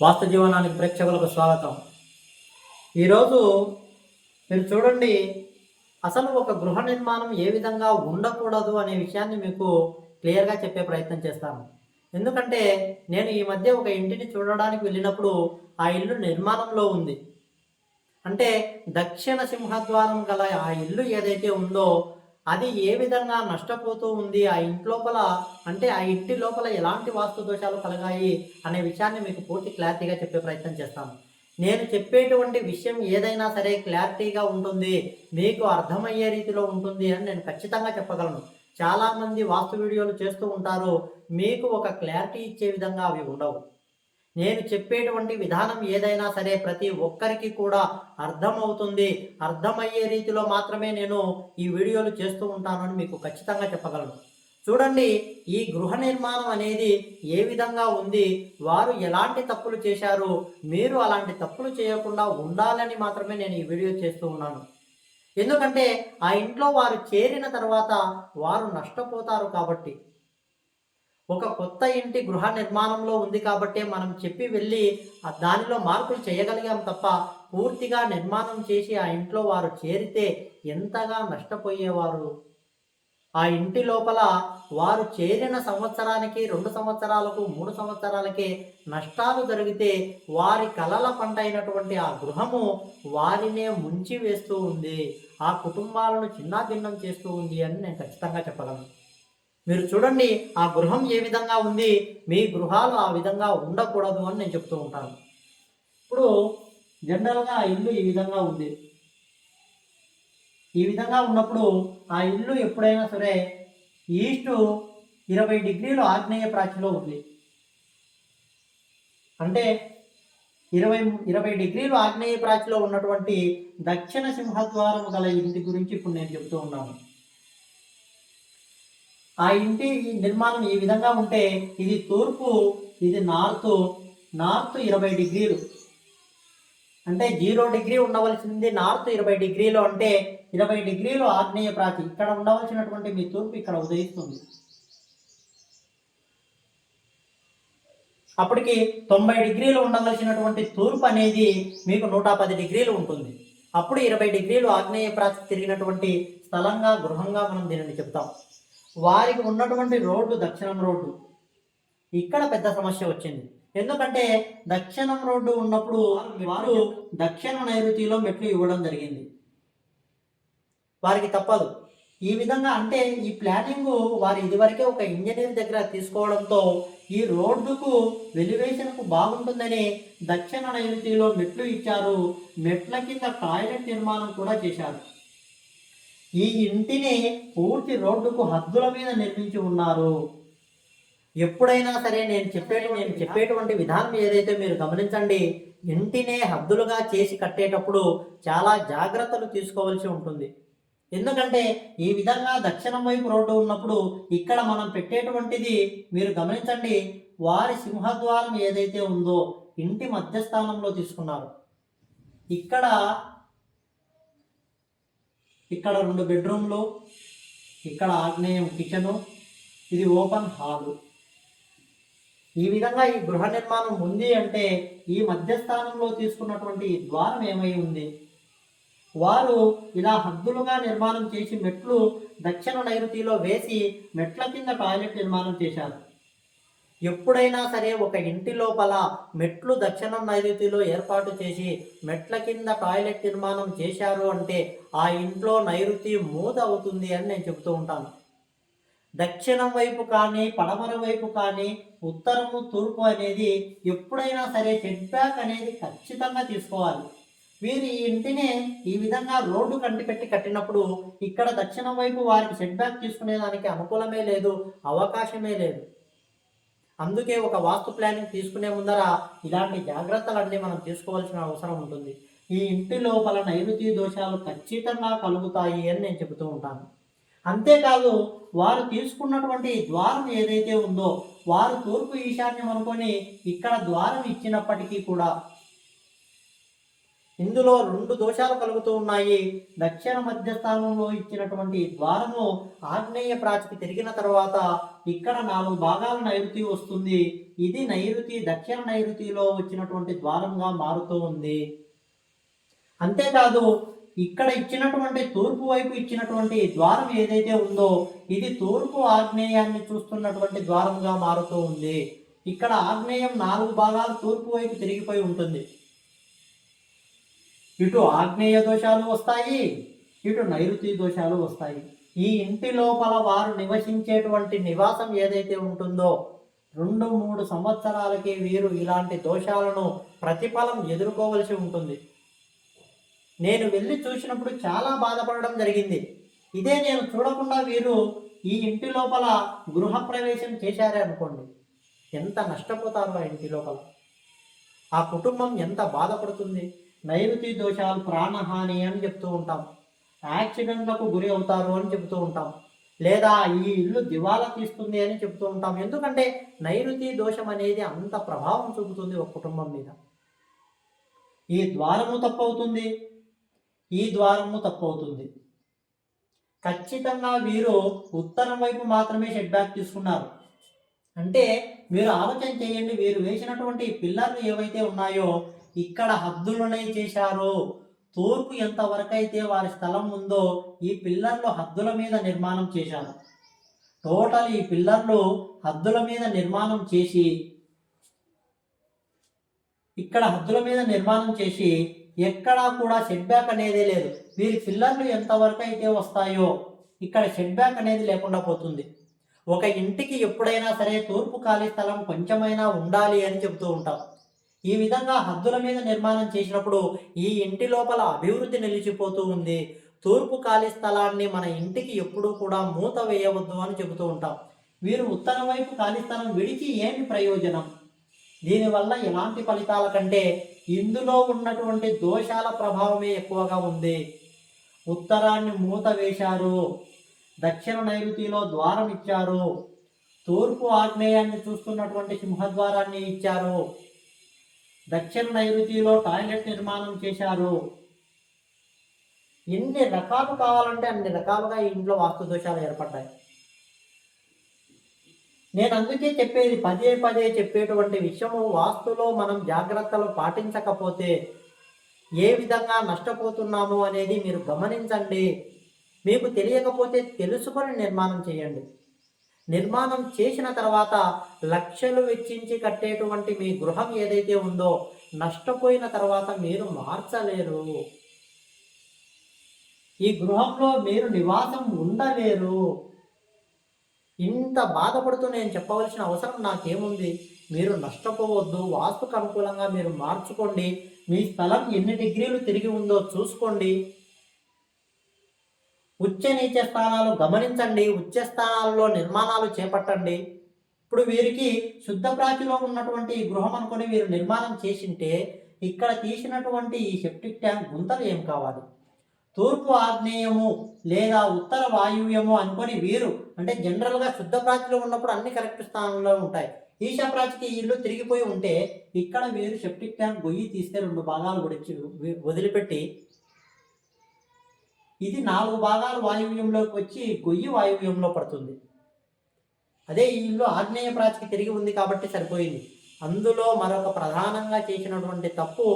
వాస్తు జీవనానికి ప్రేక్షకులకు స్వాగతం. ఈరోజు మీరు చూడండి, అసలు ఒక గృహ నిర్మాణం ఏ విధంగా ఉండకూడదు అనే విషయాన్ని మీకు క్లియర్గా చెప్పే ప్రయత్నం చేస్తాను. ఎందుకంటే నేను ఈ మధ్య ఒక ఇంటిని చూడడానికి వెళ్ళినప్పుడు ఆ ఇల్లు నిర్మాణంలో ఉంది. అంటే దక్షిణ సింహద్వారం గల ఆ ఇల్లు ఏదైతే ఉందో అది ఏ విధంగా నష్టపోతూ ఉంది, ఆ ఇంటి లోపల అంటే ఆ ఇంటి లోపల ఎలాంటి వాస్తు దోషాలు కలగాయి అనే విషయాన్ని మీకు పూర్తి క్లారిటీగా చెప్పే ప్రయత్నం చేస్తాను. నేను చెప్పేటువంటి విషయం ఏదైనా సరే క్లారిటీగా ఉంటుంది, మీకు అర్థమయ్యే రీతిలో ఉంటుంది అని నేను ఖచ్చితంగా చెప్పగలను. చాలామంది వాస్తు వీడియోలు చేస్తూ ఉంటారు, మీకు ఒక క్లారిటీ ఇచ్చే విధంగా అవి ఉండవు. నేను చెప్పేటువంటి విధానం ఏదైనా సరే ప్రతి ఒక్కరికి కూడా అర్థమవుతుంది, అర్థమయ్యే రీతిలో మాత్రమే నేను ఈ వీడియోలు చేస్తూ ఉంటానని మీకు ఖచ్చితంగా చెప్పగలను. చూడండి, ఈ గృహ నిర్మాణం అనేది ఏ విధంగా ఉంది, వారు ఎలాంటి తప్పులు చేశారు, మీరు అలాంటి తప్పులు చేయకుండా ఉండాలని మాత్రమే నేను ఈ వీడియో చేస్తూ ఉన్నాను. ఎందుకంటే ఆ ఇంట్లో వారు చేరిన తర్వాత వారు నష్టపోతారు కాబట్టి. ఒక కొత్త ఇంటి గృహ నిర్మాణంలో ఉంది కాబట్టే మనం చెప్పి వెళ్ళి దానిలో మార్పులు చేయగలిగాం తప్ప, పూర్తిగా నిర్మాణం చేసి ఆ ఇంట్లో వారు చేరితే ఎంతగా నష్టపోయేవారు. ఆ ఇంటి లోపల వారు చేరిన సంవత్సరానికి, 2 సంవత్సరాలకు, 3 సంవత్సరాలకే నష్టాలు జరిగితే వారి కలల పంట అయినటువంటి ఆ గృహము వారినే ముంచి వేస్తూ ఉంది, ఆ కుటుంబాలను చిన్నాభిన్నం చేస్తూ ఉంది అని నేను ఖచ్చితంగా చెప్పగలను. మీరు చూడండి, ఆ గృహం ఏ విధంగా ఉంది, మీ గృహాలు ఆ విధంగా ఉండకూడదు అని నేను చెప్తూ ఉంటాను. ఇప్పుడు జనరల్గా ఆ ఇల్లు ఈ విధంగా ఉంది. ఈ విధంగా ఉన్నప్పుడు ఆ ఇల్లు ఎప్పుడైనా సరే ఈస్టు 20 డిగ్రీలు ఆగ్నేయ ప్రాచిలో ఉంది. అంటే 20 డిగ్రీలు ఆగ్నేయ ప్రాచిలో ఉన్నటువంటి దక్షిణ సింహద్వారం గల ఇంటి గురించి ఇప్పుడు నేను చెప్తూ ఉన్నాను. ఆ ఇంటి నిర్మాణం ఈ విధంగా ఉంటే ఇది తూర్పు, ఇది నార్త్ 20 డిగ్రీలు. అంటే 0 డిగ్రీ ఉండవలసింది నార్త్ 20 డిగ్రీలు, అంటే 20 డిగ్రీలు ఆగ్నేయ ప్రాచి. ఇక్కడ ఉండవలసినటువంటి మీ తూర్పు ఇక్కడ ఉదయిస్తుంది. అప్పటికి 90 డిగ్రీలు ఉండవలసినటువంటి తూర్పు అనేది మీకు 110 డిగ్రీలు ఉంటుంది. అప్పుడు 20 డిగ్రీలు ఆగ్నేయ ప్రాచి తిరిగినటువంటి స్థలంగా, గృహంగా మనం దీనిని చెప్తాం. వారికి ఉన్నటువంటి రోడ్డు దక్షిణం రోడ్డు. ఇక్కడ పెద్ద సమస్య వచ్చింది. ఎందుకంటే దక్షిణం రోడ్డు ఉన్నప్పుడు వారు దక్షిణ నైరుతిలో మెట్లు ఇవ్వడం జరిగింది. వారికి తప్పదు. ఈ విధంగా అంటే ఈ ప్లానింగ్ వారు ఇదివరకే ఒక ఇంజనీర్ దగ్గర తీసుకోవడంతో ఈ రోడ్డుకు వెలివేషన్కు బాగుంటుందని దక్షిణ నైరుతిలో మెట్లు ఇచ్చారు. మెట్ల కింద టాయిలెట్ నిర్మాణం కూడా చేశారు. ఈ ఇంటిని పూర్తి రోడ్డుకు హద్దుల మీద నిర్మించి ఉన్నారు. ఎప్పుడైనా సరే నేను చెప్పేటువంటి విధానం ఏదైతే మీరు గమనించండి, ఇంటినే హద్దులుగా చేసి కట్టేటప్పుడు చాలా జాగ్రత్తలు తీసుకోవాల్సి ఉంటుంది. ఎందుకంటే ఈ విధంగా దక్షిణం వైపు రోడ్డు ఉన్నప్పుడు ఇక్కడ మనం పెట్టేటువంటిది మీరు గమనించండి, వారి సింహద్వారం ఏదైతే ఉందో ఇంటి మధ్యస్థానంలో తీసుకున్నారు. ఇక్కడ 2 బెడ్రూమ్లు, ఇక్కడ ఆగ్నేయం కిచెను, ఇది ఓపెన్ హాలు. ఈ విధంగా ఈ గృహ నిర్మాణం ఉంది అంటే ఈ మధ్యస్థానంలో తీసుకున్నటువంటి ద్వారం ఏమై ఉంది, వారు ఇలా హద్దులుగా నిర్మాణం చేసి మెట్లు దక్షిణ నైరుతిలో వేసి మెట్ల కింద టాయిలెట్ నిర్మాణం చేశారు. ఎప్పుడైనా సరే ఒక ఇంటి లోపల మెట్లు దక్షిణ నైరుతిలో ఏర్పాటు చేసి మెట్ల కింద టాయిలెట్ నిర్మాణం చేశారు అంటే ఆ ఇంట్లో నైరుతి మూత అవుతుంది అని నేను చెబుతూ ఉంటాను. దక్షిణం వైపు కానీ, పడమర వైపు కానీ, ఉత్తరము తూర్పు అనేది ఎప్పుడైనా సరే సెట్ బ్యాక్ అనేది ఖచ్చితంగా తీసుకోవాలి. వీరు ఈ ఇంటిని ఈ విధంగా రోడ్డు కంటిపెట్టి కట్టినప్పుడు ఇక్కడ దక్షిణం వైపు వారికి సెట్ బ్యాక్ తీసుకునేదానికి అనుకూలమే లేదు, అవకాశమే లేదు. అందుకే ఒక వాస్తు ప్లానింగ్ తీసుకునే ముందర ఇలాంటి జాగ్రత్తలన్నీ మనం తీసుకోవాల్సిన అవసరం ఉంటుంది. ఈ ఇంటి లోపల నైరుతి దోషాలు ఖచ్చితంగా కలుగుతాయి అని నేను చెబుతూ ఉంటాను. అంతేకాదు, వారు తీసుకున్నటువంటి ద్వారం ఏదైతే ఉందో వారు తూర్పు ఈశాన్యం అనుకొని ఇక్కడ ద్వారం ఇచ్చినప్పటికీ కూడా ఇందులో 2 దోషాలు కలుగుతూ ఉన్నాయి. దక్షిణ మధ్య స్థానంలో ఇచ్చినటువంటి ద్వారము ఆగ్నేయ ప్రాచికి తిరిగిన తర్వాత ఇక్కడ 4 భాగాల నైరుతి వస్తుంది. ఇది నైరుతి, దక్షిణ నైరుతిలో వచ్చినటువంటి ద్వారంగా మారుతూ ఉంది. అంతేకాదు ఇక్కడ ఇచ్చినటువంటి తూర్పు వైపు ఇచ్చినటువంటి ద్వారం ఏదైతే ఉందో ఇది తూర్పు ఆగ్నేయాన్ని చూస్తున్నటువంటి ద్వారంగా మారుతూ ఉంది. ఇక్కడ ఆగ్నేయం 4 భాగాలు తూర్పు వైపు తిరిగిపోయి ఉంటుంది. ఇటు ఆగ్నేయ దోషాలు వస్తాయి, ఇటు నైరుతి దోషాలు వస్తాయి. ఈ ఇంటి లోపల వారు నివసించేటువంటి నివాసం ఏదైతే ఉంటుందో 2-3 సంవత్సరాలకి వీరు ఇలాంటి దోషాలను ప్రతిఫలం ఎదుర్కోవలసి ఉంటుంది. నేను వెళ్ళి చూసినప్పుడు చాలా బాధపడడం జరిగింది. ఇదే నేను చూడకుండా వీరు ఈ ఇంటి లోపల గృహప్రవేశం చేశారే అనుకోండి, ఎంత నష్టపోతారు ఆ ఇంటి లోపల, ఆ కుటుంబం ఎంత బాధపడుతుంది. నైరుతి దోషాలు ప్రాణహాని అని చెప్తూ ఉంటాం, యాక్సిడెంట్లకు గురి అవుతారు అని చెప్తూ ఉంటాం, లేదా ఈ ఇల్లు దివాలా తీస్తుంది అని చెప్తూ ఉంటాం. ఎందుకంటే నైరుతి దోషం అనేది అంత ప్రభావం చూపుతుంది ఒక కుటుంబం మీద. ఈ ద్వారము తప్పవుతుంది, ఈ ద్వారము తప్పవుతుంది. ఖచ్చితంగా వీరు ఉత్తరం వైపు మాత్రమే షెడ్ బ్యాక్ తీసుకున్నారు. అంటే మీరు ఆలోచన చేయండి, వీరు వేసినటువంటి పిల్లర్లు ఏవైతే ఉన్నాయో ఇక్కడ హద్దులనే చేశారు. తూర్పు ఎంతవరకు అయితే వారి స్థలం ఉందో ఈ పిల్లర్లు హద్దుల మీద నిర్మాణం చేశారు. టోటల్ ఈ పిల్లర్లు హద్దుల మీద నిర్మాణం చేసి ఇక్కడ హద్దుల మీద నిర్మాణం చేసి ఎక్కడా కూడా షెడ్ బ్యాక్ అనేది లేదు. వీరి పిల్లర్లు ఎంతవరకు అయితే వస్తాయో ఇక్కడ షెడ్ బ్యాక్ అనేది లేకుండా పోతుంది. ఒక ఇంటికి ఎప్పుడైనా సరే తూర్పు ఖాళీ స్థలం కొంచెమైనా ఉండాలి అని చెబుతూ ఉంటాం. ఈ విధంగా హద్దుల మీద నిర్మాణం చేసినప్పుడు ఈ ఇంటి లోపల అభివృద్ధి నిలిచిపోతూ ఉంది. తూర్పు ఖాళీ స్థలాన్ని మన ఇంటికి ఎప్పుడూ కూడా మూత వేయవద్దు అని చెబుతూ ఉంటాం. వీరు ఉత్తరం వైపు ఖాళీ స్థలం విడిచి ఏమి ప్రయోజనం? దీనివల్ల ఎలాంటి ఫలితాల కంటే ఇందులో ఉన్నటువంటి దోషాల ప్రభావమే ఎక్కువగా ఉంది. ఉత్తరాన్ని మూత వేశారు, దక్షిణ నైరుతిలో ద్వారం ఇచ్చారు, తూర్పు ఆగ్నేయాన్ని చూస్తున్నటువంటి సింహద్వారాన్ని ఇచ్చారు, దక్షిణ నైరుతిలో టాయిలెట్ నిర్మాణం చేశారు. ఎన్ని రకాలు కావాలంటే అన్ని రకాలుగా ఈ ఇంట్లో వాస్తు దోషాలు ఏర్పడ్డాయి. నేను అందుకే చెప్పేది, పదే పదే చెప్పేటువంటి విషయము, వాస్తులో మనం జాగ్రత్తలు పాటించకపోతే ఏ విధంగా నష్టపోతున్నాము అనేది మీరు గమనించండి. మీకు తెలియకపోతే తెలుసుకొని నిర్మాణం చేయండి. నిర్మాణం చేసిన తర్వాత లక్షలు వెచ్చించి కట్టేటువంటి మీ గృహం ఏదైతే ఉందో నష్టపోయిన తర్వాత మీరు మార్చలేరు. ఈ గృహంలో మీరు నివాసం ఉండలేరు. ఇంత బాధపడుతూ నేను చెప్పవలసిన అవసరం నాకేముంది? మీరు నష్టపోవద్దు, వాస్తుకు అనుకూలంగా మీరు మార్చుకోండి. మీ స్థలం ఎన్ని డిగ్రీలు తిరిగి ఉందో చూసుకోండి. ఉచ్చ నీచ స్థానాలు గమనించండి, ఉచ్చ స్థానాల్లో నిర్మాణాలు చేపట్టండి. ఇప్పుడు వీరికి శుద్ధ ప్రాచిలో ఉన్నటువంటి గృహం అనుకొని వీరు నిర్మాణం చేసింటే ఇక్కడ తీసినటువంటి ఈ సెప్టిక్ ట్యాంక్ గుంతలు ఏం కావాలి? తూర్పు ఆగ్నేయము లేదా ఉత్తర వాయువ్యము అనుకొని వీరు, అంటే జనరల్గా శుద్ధ ప్రాచిలో ఉన్నప్పుడు అన్ని కరెక్ట్ స్థానంలో ఉంటాయి. ఈశా ప్రాచికి ఇల్లు తిరిగిపోయి ఉంటే ఇక్కడ వీరు సెప్టిక్ ట్యాంక్ గొయ్యి తీస్తే 2 భాగాలు గురించి వదిలిపెట్టి ఇది 4 భాగాలు వాయువ్యంలోకి వచ్చి గొయ్యి వాయువ్యంలో పడుతుంది. అదే ఈ ఇల్లు ఆగ్నేయ ప్రాచికి తిరిగి ఉంది కాబట్టి సరిపోయింది. అందులో మరొక ప్రధానంగా చేసినటువంటి తప్పు,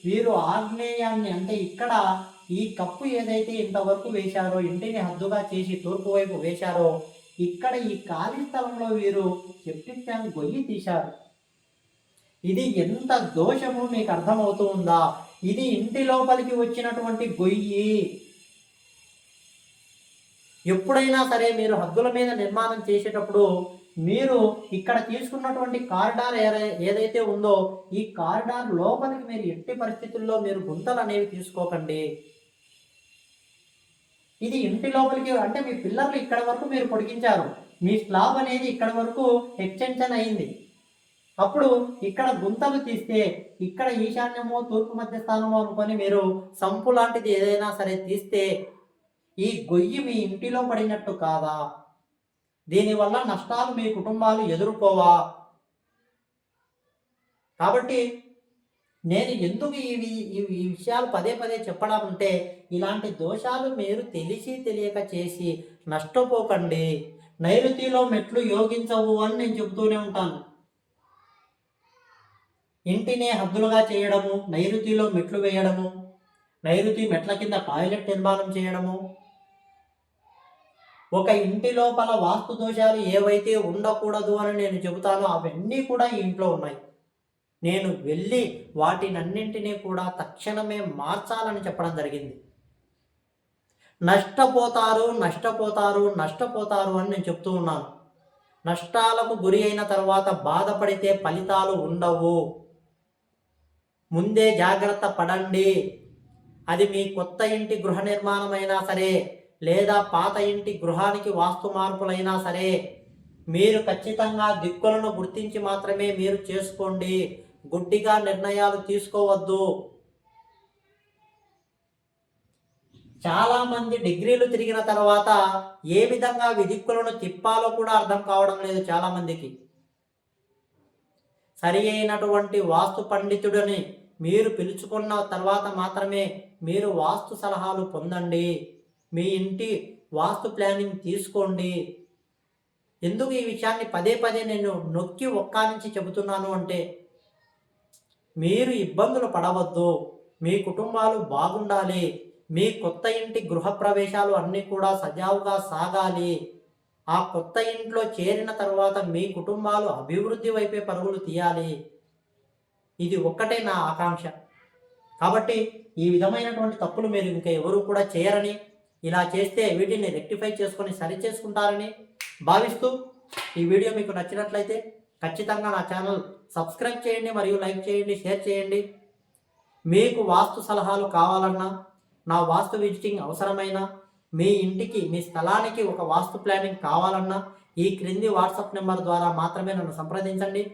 వీరు ఆగ్నేయాన్ని, అంటే ఇక్కడ ఈ కప్పు ఏదైతే ఇంతవరకు వేశారో, ఇంటిని హద్దుగా చేసి తూర్పు వైపు వేశారో, ఇక్కడ ఈ ఖాళీ స్థలంలో వీరు సెప్టిక్ ట్యాంక్ గొయ్యి తీశారు. ఇది ఎంత దోషము మీకు అర్థమవుతూ ఉందా? ఇది ఇంటి లోపలికి వచ్చినటువంటి గొయ్యి. ఎప్పుడైనా సరే మీరు హద్దుల మీద నిర్మాణం చేసేటప్పుడు మీరు ఇక్కడ తీసుకున్నటువంటి కారిడార్ ఏదైతే ఉందో ఈ కారిడార్ లోపలికి మీరు ఎట్టి పరిస్థితుల్లో మీరు గుంతలు అనేవి తీసుకోకండి. ఇది ఇంటి లోపలికి, అంటే మీ పిల్లర్లు ఇక్కడ వరకు మీరు పొడిగించారు, మీ స్లాబ్ అనేది ఇక్కడ వరకు ఎక్స్టెన్షన్ అయింది. అప్పుడు ఇక్కడ గుంతలు తీస్తే ఇక్కడ ఈశాన్యమో తూర్పు మధ్య స్థానమో అనుకొని మీరు సంపు లాంటిది ఏదైనా సరే తీస్తే ఈ గొయ్యి మీ ఇంటిలో పడినట్టు కాదా? దీనివల్ల నష్టాలు మీ కుటుంబాలు ఎదుర్కోవా? కాబట్టి నేను ఎందుకు ఈ విషయాలు పదే పదే చెప్పడం అంటే, ఇలాంటి దోషాలు మీరు తెలిసి తెలియక చేసి నష్టపోకండి. నైరుతిలో మెట్లు యోగించవు అని నేను చెబుతూనే ఉంటాను. ఇంటినే హద్దులుగా చేయడము, నైరుతిలో మెట్లు వేయడము, నైరుతి మెట్ల కింద టాయిలెట్ నిర్మాణం చేయడము, ఒక ఇంటి లోపల వాస్తు దోషాలు ఏవైతే ఉండకూడదు అని నేను చెబుతానో అవన్నీ కూడా ఈ ఇంట్లో ఉన్నాయి. నేను వెళ్ళి వాటినన్నింటినీ కూడా తక్షణమే మార్చాలని చెప్పడం జరిగింది. నష్టపోతారు నష్టపోతారు నష్టపోతారు అని నేను చెప్తూ ఉన్నాను. నష్టాలకు గురి అయిన తర్వాత బాధపడితే ఫలితాలు ఉండవు. ముందే జాగ్రత్త పడండి. అది మీ కొత్త ఇంటి గృహ నిర్మాణమైనా సరే, లేదా పాత ఇంటి గృహానికి వాస్తు మార్పులైనా సరే, మీరు ఖచ్చితంగా దిక్కులను గుర్తించి మాత్రమే మీరు చేసుకోండి. గుడ్డిగా నిర్ణయాలు తీసుకోవద్దు. చాలామంది డిగ్రీలు తిరిగిన తర్వాత ఏ విధంగా విదిక్కులను తిప్పాలో కూడా అర్థం కావడం లేదు చాలామందికి. సరి అయినటువంటి వాస్తు పండితుడిని మీరు పిలుచుకున్న తర్వాత మాత్రమే మీరు వాస్తు సలహాలు పొందండి. మీ ఇంటి వాస్తు ప్లానింగ్ తీసుకోండి. ఎందుకు ఈ విషయాన్ని పదే పదే నేను నొక్కి ఒక్కానించి చెబుతున్నాను అంటే, మీరు ఇబ్బందులు పడవద్దు. మీ కుటుంబాలు బాగుండాలి. మీ కొత్త ఇంటి గృహప్రవేశాలు అన్నీ కూడా సజావుగా సాగాలి. ఆ కొత్త ఇంట్లో చేరిన తర్వాత మీ కుటుంబాలు అభివృద్ధి వైపే పరుగులు తీయాలి. ఇది ఒక్కటే నా ఆకాంక్ష. కాబట్టి ఈ విధమైనటువంటి తప్పులు మీరు ఇంకా ఎవరు కూడా చేయరని, ఇలా చేస్తే వీటిని రెక్టిఫై చేసుకొని సరి చేసుకుంటారని భావిస్తూ, ఈ వీడియో మీకు నచ్చినట్లయితే ఖచ్చితంగా నా ఛానల్ సబ్స్క్రైబ్ చేయండి, మరియు లైక్ చేయండి, షేర్ చేయండి. మీకు వాస్తు సలహాలు కావాలన్నా, నా వాస్తు విజిటింగ్ అవసరమైనా, మీ ఇంటికి మీ స్థలానికి ఒక వాస్తు ప్లానింగ్ కావాలన్నా ఈ క్రింది వాట్సాప్ నెంబర్ ద్వారా మాత్రమే నన్ను సంప్రదించండి.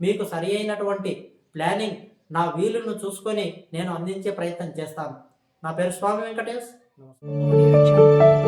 మీకు సరి అయినటువంటి ప్లానింగ్ నా వీలును చూసుకొని నేను అందించే ప్రయత్నం చేస్తాను. నా పేరు స్వామి వెంకటేష్. నమస్కారం.